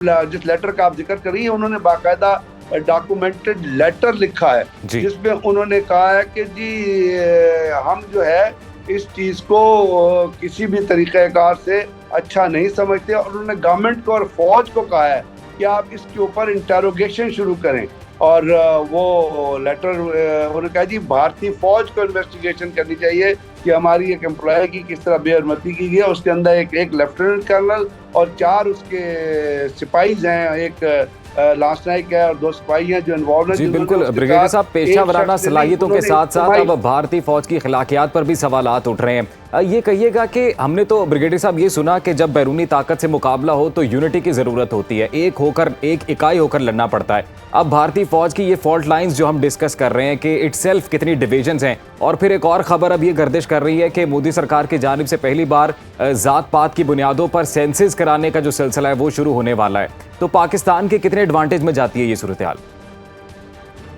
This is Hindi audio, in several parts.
जिस लेटर का आप जिक्र कर रही है, उन्होंने बाकायदा डॉक्यूमेंटेड लेटर लिखा है जिसमें उन्होंने कहा है कि जी हम जो है इस चीज़ को किसी भी तरीक़ेकार से अच्छा नहीं समझते, और उन्होंने गवर्नमेंट को और फौज को कहा है कि आप इसके ऊपर इंटेरोगेशन शुरू करें। और वो लेटर उन्होंने कहा जी भारतीय फौज को इन्वेस्टिगेशन करनी चाहिए कि हमारी एक एम्प्लॉय की किस तरह बेहरमती की गई है। उसके अंदर एक लेफ्टिनेंट कर्नल और 4 उसके सिपाहीज हैं, एक लांस नाइक है और 2 सिपाही हैं जो इन्वॉल्व हैं। जी बिल्कुल ब्रिगेडियर साहब, पेशा वराना सलाहियतों के साथ साथ अब भारतीय फौज की खिलाकियात पर भी सवालात उठ रहे हैं। ये कहिएगा कि हमने तो ब्रिगेडियर साहब ये सुना कि जब बैरूनी ताकत से मुकाबला हो तो यूनिटी की जरूरत होती है, एक इकाई होकर लड़ना पड़ता है। अब भारतीय फौज की ये फॉल्ट लाइंस जो हम डिस्कस कर रहे हैं कि इटसेल्फ कितनी डिविजन्स हैं, और फिर एक और खबर अब ये गर्दिश कर रही है कि मोदी सरकार की जानिब से पहली बार जात पात की बुनियादों पर सेंसस कराने का जो सिलसिला है वो शुरू होने वाला है। तो पाकिस्तान के कितने एडवांटेज में जाती है ये सूरत हाल?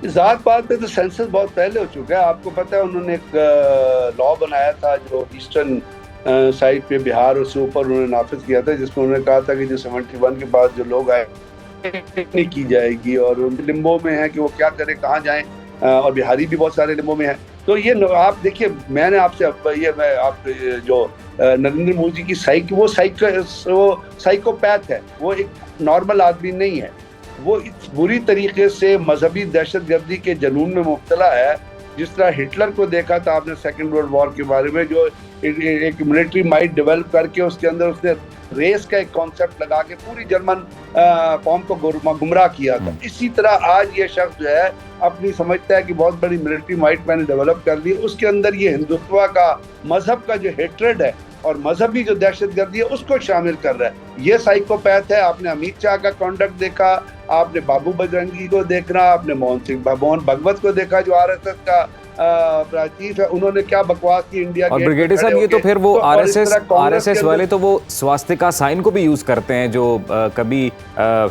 जात पात पे तो सेंसस बहुत पहले हो चुका है। आपको पता है उन्होंने एक लॉ बनाया था जो ईस्टर्न साइड पे बिहार और उससे ऊपर उन्होंने नाफिज किया था, जिसमें उन्होंने कहा था कि जो 71 के बाद जो लोग आए नहीं की जाएगी, और लिम्बो में है कि वो क्या करे कहाँ जाएं, और बिहारी भी बहुत सारे लिम्बो में हैं। तो ये आप देखिए, मैंने आपसे आप जो नरेंद्र मोदी की वो साइकोपैथ है, वो एक नॉर्मल आदमी नहीं है। वो इस बुरी तरीके से मजहबी दहशतगर्दी के जुनून में मुब्तला है। जिस तरह हिटलर को देखा था आपने सेकेंड वर्ल्ड वॉर के बारे में, जो एक मिलिट्री माइंड डेवलप करके उसके अंदर उसने रेस का एक कॉन्सेप्ट लगा के पूरी जर्मन कौम को गुमराह किया था। इसी तरह आज ये शख्स जो है अपनी समझता है कि बहुत बड़ी मिलिट्री माइंड मैंने डेवलप कर ली, उसके अंदर ये हिंदुत्व का, मजहब का जो हेट्रेड है और मजहबी जो दहशतगर्दी है उसको शामिल कर रहा है। ये साइकोपैथ है। आपने अमित शाह का कॉन्डक्ट देखा, आपने बाबू बजरंगी को देखना, आपने मोहन भगवत को देखा जो आरएसएस का चीफ है, उन्होंने क्या बकवास की इंडिया और ब्रिगेडियर साहब ये तो फिर वो आरएसएस वाले तो वो स्वास्तिका साइन को भी यूज करते हैं जो कभी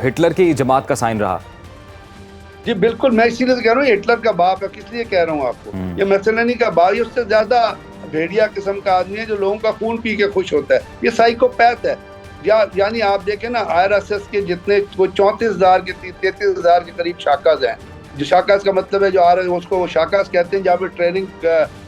हिटलर की जमात का साइन रहा। जी बिल्कुल, मैं इसीलिए कह रहा हूँ हिटलर का बाप है। किस लिए कह रहा हूँ आपको, ये मसलनी का बाप, ये उससे ज्यादा भेड़िया किस्म का आदमी है जो लोगों का खून पी के खुश होता है। ये साइकोपैथ है। यानी आप देखें ना, आरएसएस के जितने वो 34,000 के 33,000 के करीब शाखाज हैं। जो शाखाज का मतलब है जो आरएसएस, उसको वो शाखाज कहते हैं जहाँ पे ट्रेनिंग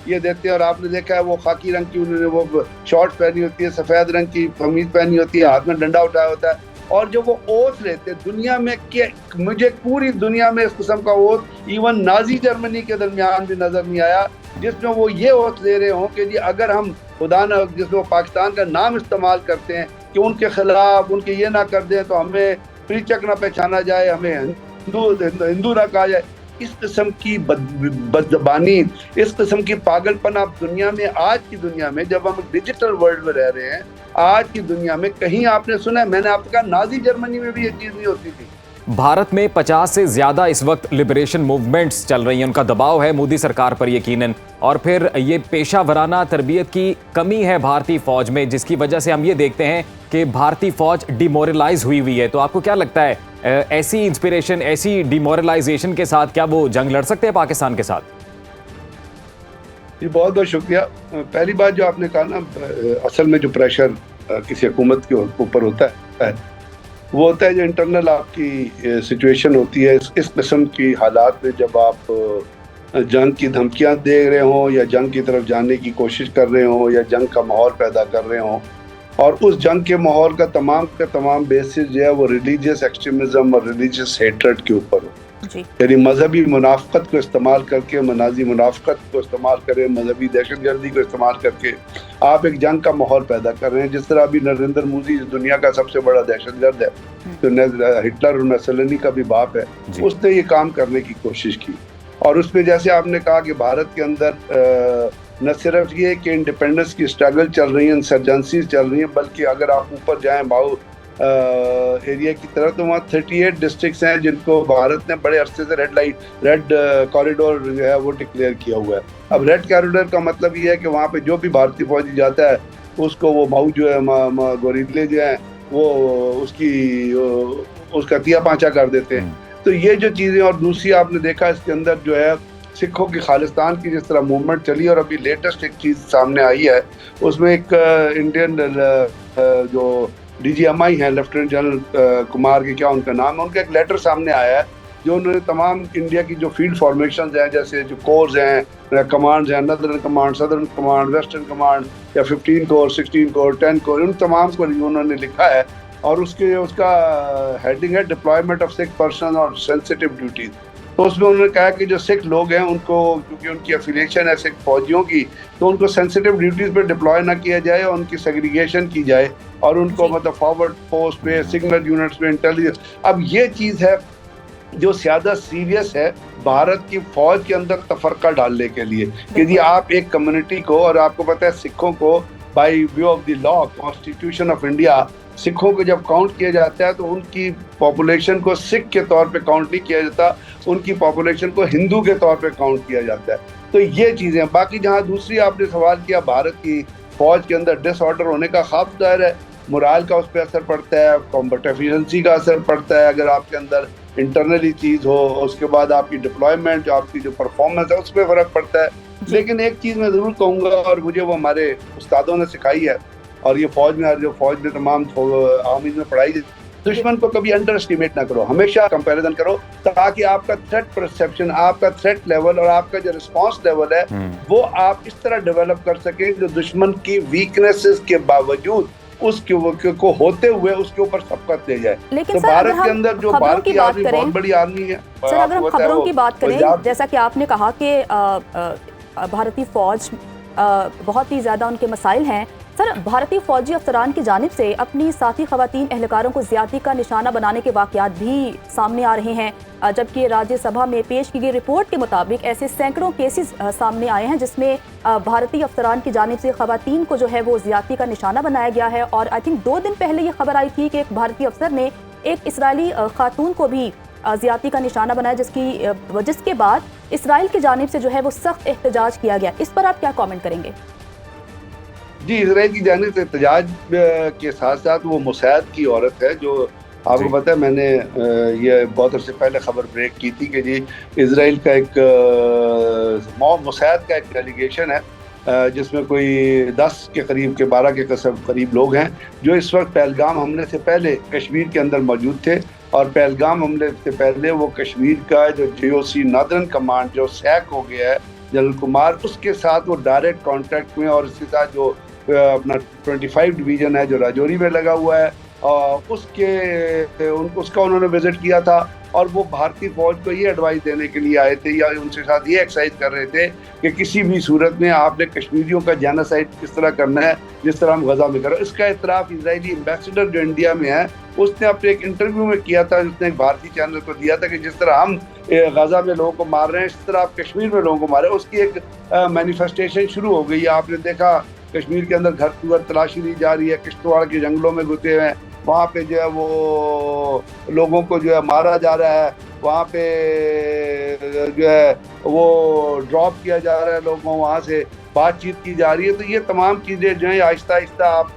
ये देते हैं। और आपने देखा है वो खाकी रंग की उन्होंने वो शॉर्ट पहनी होती है, सफेद रंग की कमीज पहनी होती है, हाथ में डंडा उठाया होता है, और जो वो ओथ लेते हैं दुनिया में कि मुझे पूरी दुनिया में इस किस्म का ओथ इवन नाजी जर्मनी के दरमियान भी नजर नहीं आया जिसमें वो ये ओथ ले रहे हों कि जी अगर हम खुदा न, जिसमें वो पाकिस्तान का नाम इस्तेमाल करते हैं कि उनके खिलाफ उनके ये ना कर दें तो हमें प्रीचक ना पहचाना जाए, हमें हिंदू ना कहा जाए। इस किस्म की बदजबानी, इस किस्म की पागलपन आप दुनिया में, आज की दुनिया में जब हम डिजिटल वर्ल्ड में रह रहे हैं, आज की दुनिया में कहीं आपने सुना है? मैंने आपको कहा नाजी जर्मनी में भी ये चीज नहीं होती थी। भारत में 50 से ज्यादा इस वक्त लिबरेशन मूवमेंट्स चल रही हैं, उनका दबाव है मोदी सरकार पर यकीनन, और फिर ये पेशा वराना तरबियत की कमी है भारतीय फौज में, जिसकी वजह से हम ये देखते हैं कि भारतीय फौज डिमोरलाइज हुई है। तो आपको क्या लगता है ऐसी इंस्पिरेशन, ऐसी डिमोरलाइजेशन के साथ क्या वो जंग लड़ सकते हैं पाकिस्तान के साथ? जी बहुत बहुत शुक्रिया। पहली बात जो आपने कहा ना, असल में जो प्रेशर किसी हुकूमत के ऊपर होता है वो होता है जो इंटरनल आपकी सिचुएशन होती है। इस किस्म की हालात में जब आप जंग की धमकियां दे रहे हो या जंग की तरफ जाने की कोशिश कर रहे हो या जंग का माहौल पैदा कर रहे हो, और उस जंग के माहौल का तमाम बेसिस जो है वो रिलीजियस एक्सट्रीमिज्म और रिलीजियस हेट्रेड के ऊपर हो, यानी मजहबी मुनाफकत को इस्तेमाल करके, मनाजी मुनाफकत को इस्तेमाल करें, मजहबी दहशतगर्दी को इस्तेमाल करके आप एक जंग का माहौल पैदा कर रहे हैं। जिस तरह अभी नरेंद्र मोदी दुनिया का सबसे बड़ा दहशतगर्द है, तो हिटलर और मुसोलिनी का भी बाप है, उसने ये काम करने की कोशिश की। और उसमें जैसे आपने कहा कि भारत के अंदर न सिर्फ ये कि इंडिपेंडेंस की स्ट्रगल चल रही है, इंसर्जेंसीज चल रही हैं, बल्कि अगर आप ऊपर जाएं माओ एरिया की तरफ तो वहाँ 38 डिस्ट्रिक्ट्स हैं जिनको भारत ने बड़े अरसे से रेड कॉरिडोर जो है वो डिक्लेयर किया हुआ है। अब रेड कॉरिडोर का मतलब ये है कि वहाँ पे जो भी भारतीय फौजी जाता है उसको वो माऊ जो है गोरिल्ले जो है वो उसका तिया पांचा कर देते हैं। तो ये जो चीज़ें, और दूसरी आपने देखा इसके अंदर जो है सिखों की खालिस्तान की जिस तरह मूवमेंट चली, और अभी लेटेस्ट एक चीज़ सामने आई है उसमें एक इंडियन जो DGMI हैं लेफ्टिनेंट जनरल कुमार के क्या उनका नाम है, उनका एक लेटर सामने आया है जो उन्होंने तमाम इंडिया की जो फील्ड फॉर्मेशन हैं, जैसे जो कोर्स हैं, कमांड्स हैं, northern command, southern command, western command, या 15 कोर, 16 कोर, 10 कोर, उन तमाम को उन्होंने लिखा है। और उसका हेडिंग है डिप्लॉयमेंट ऑफ सिख पर्सन और सेंसिटिव ड्यूटीज। तो उसमें उन्होंने कहा कि जो सिख लोग हैं उनको, क्योंकि उनकी एफिलिएशन है सिख फौजियों की, तो उनको सेंसिटिव ड्यूटीज पे डिप्लॉय ना किया जाए और उनकी सेग्रीगेशन की जाए और उनको मतलब फॉरवर्ड पोस्ट पे, सिग्नल यूनिट्स पे, इंटेलिजेंस। अब ये चीज़ है जो ज़्यादा सीरियस है भारत की फौज के अंदर तफरका डालने के लिए। यदि आप एक कम्युनिटी को, और आपको पता है सिखों को by view of the law, constitution of India, सिखों को जब काउंट किया जाता है तो उनकी पॉपुलेशन को सिख के तौर पे काउंट नहीं किया जाता, उनकी पॉपुलेशन को हिंदू के तौर पे काउंट किया जाता है। तो ये चीज़ें। बाकी जहाँ दूसरी आपने सवाल किया, भारत की फौज के अंदर डिसऑर्डर होने का खौफ जाहिर है, मोराल का उस पर असर पड़ता है, कॉम्बैट एफिशिएंसी का असर पड़ता है, अगर आपके अंदर इंटरनली चीज़ हो, उसके बाद आपकी डिप्लॉयमेंट, आपकी जो परफॉर्मेंस है उस पर फ़र्क पड़ता है। लेकिन एक चीज़ मैं ज़रूर कहूँगा, और मुझे वो हमारे उस्तादों ने सिखाई है, और ये फौज में तमाम आर्मी में पढ़ाई, दुश्मन को कभी अंडर एस्टिमेट ना करो, हमेशा कंपैरिजन करो, ताकि आपका थ्रेट परसेप्शन, आपका थ्रेट लेवल और आपका जो रिस्पांस लेवल है वो आप इस तरह डेवलप कर सकें जो दुश्मन की वीकनेसेस के बावजूद उसके को होते हुए उसके ऊपर सबकत ले जाए। लेकिन तो भारत के अंदर जो भारत की आर्मी बहुत बड़ी आर्मी है। सर, अगर हम खबरों की बात करें, जैसा कि आपने कहा कि भारतीय फौज बहुत ही ज़्यादा उनके मसाइल हैं। सर, भारतीय फौजी अफसरान की जानिब से अपनी साथी खवातीन एहलकारों को ज्यादती का निशाना बनाने के वाक़यात भी सामने आ रहे हैं, जबकि राज्यसभा में पेश की गई रिपोर्ट के मुताबिक ऐसे सैकड़ों केसेस सामने आए हैं जिसमें भारतीय अफसरान की जानिब से खवातीन को जो है वो ज्यादती का निशाना बनाया गया है। और आई थिंक 2 दिन पहले ये खबर आई थी कि एक भारतीय अफसर ने एक इसराइली खातून को भी ज्यादती का निशाना बनाया, जिसके बाद इसराइल की जानिब से जो है वो सख्त एहतजाज किया गया। इस पर आप क्या कॉमेंट करेंगे? जी, इजराइल की जानिब से एहतजाज के साथ साथ वो मुसैद की औरत है, जो आपको पता है, मैंने ये बहुत अर्से पहले खबर ब्रेक की थी कि जी इजराइल का एक मुसैद का एक एलिगेशन है जिसमें कोई 10 के करीब के 12 के करीब लोग हैं जो इस वक्त पहलगाम हमले से पहले कश्मीर के अंदर मौजूद थे। और पहलगाम हमले से पहले वो कश्मीर का जो GOC नॉर्दर्न कमांड जो सैक हो गया है जनरल कुमार, उसके साथ वो डायरेक्ट कॉन्टैक्ट में, और इसके साथ जो अपना 25 डिवीज़न है जो राजौरी में लगा हुआ है, उसका उन्होंने विजिट किया था। और वो भारतीय फौज को ये एडवाइस देने के लिए आए थे या उनके साथ ये एक्सरसाइज कर रहे थे कि किसी भी सूरत में आपने कश्मीरियों का जेनोसाइड किस तरह करना है जिस तरह हम गजा में करो। इसका इतराफ़ इजरायली एम्बेसडर जो इंडिया में है उसने अपने एक इंटरव्यू में किया था, उसने एक भारतीय चैनल को दिया था कि जिस तरह हम गजा में लोगों को मार रहे हैं इस तरह आप कश्मीर में लोगों को मार रहे हैं। उसकी एक मैनिफेस्टेशन शुरू हो गई है। आपने देखा कश्मीर के अंदर घर घर तलाशी ली जा रही है, किश्तवाड़ के जंगलों में घुसे हुए हैं, वहाँ पे जो है वो लोगों को जो है मारा जा रहा है, वहाँ जो है वो ड्रॉप किया जा रहा है लोगों, वहाँ से बातचीत की जा रही है। तो ये तमाम चीज़ें जो है आहिस्ता आहिस्ता आप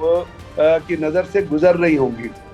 की नज़र से गुजर रही होंगी।